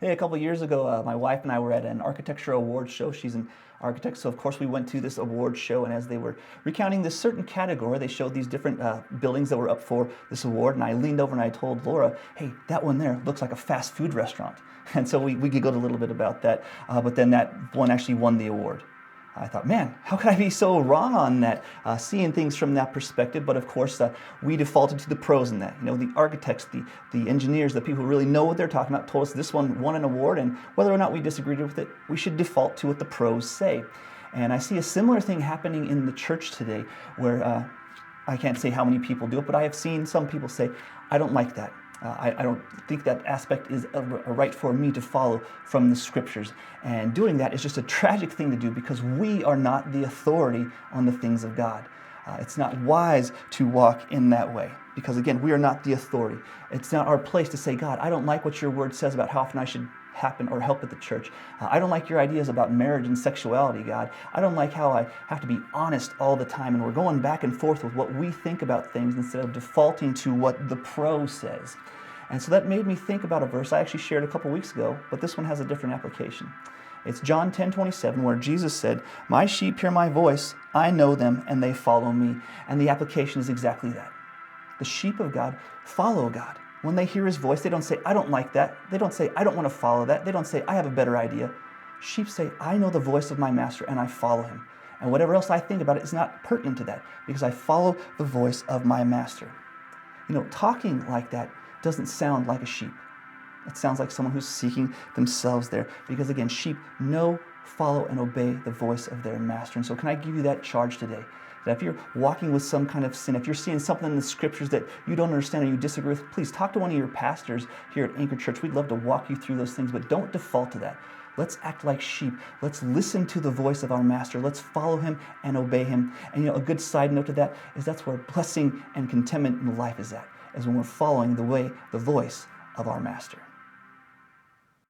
Hey, a couple of years ago, my wife and I were at an architecture award show. She's an architect, so of course we went to this award show. And as they were recounting this certain category, they showed these different buildings that were up for this award. And I leaned over and I told Laura, "Hey, that one there looks like a fast food restaurant." And so we giggled a little bit about that. But then that one actually won the award. I thought, man, how could I be so wrong on that, seeing things from that perspective? But of course, we defaulted to the pros in that. You know, the architects, the engineers, the people who really know what they're talking about told us this one won an award, and whether or not we disagreed with it, we should default to what the pros say. And I see a similar thing happening in the church today where I can't say how many people do it, but I have seen some people say, I don't like that. I don't think that aspect is a right for me to follow from the scriptures. And doing that is just a tragic thing to do because we are not the authority on the things of God. It's not wise to walk in that way because, again, we are not the authority. It's not our place to say, God, I don't like what your word says about how often I should happen or help at the church. I don't like your ideas about marriage and sexuality, God. I don't like how I have to be honest all the time and we're going back and forth with what we think about things instead of defaulting to what the pro says. And so that made me think about a verse I actually shared a couple weeks ago, but this one has a different application. It's John 10:27, where Jesus said, "My sheep hear my voice, I know them, and they follow me." And the application is exactly that. The sheep of God follow God. When they hear his voice, they don't say, I don't like that. They don't say, I don't want to follow that. They don't say, I have a better idea. Sheep say, I know the voice of my master and I follow him. And whatever else I think about it is not pertinent to that because I follow the voice of my master. You know, talking like that doesn't sound like a sheep. It sounds like someone who's seeking themselves there because, again, sheep know, follow, and obey the voice of their master. And so can I give you that charge today? That if you're walking with some kind of sin, if you're seeing something in the scriptures that you don't understand or you disagree with, please talk to one of your pastors here at Anchor Church. We'd love to walk you through those things, but don't default to that. Let's act like sheep. Let's listen to the voice of our master. Let's follow him and obey him. And you know, a good side note to that is that's where blessing and contentment in life is at, is when we're following the way, the voice of our master.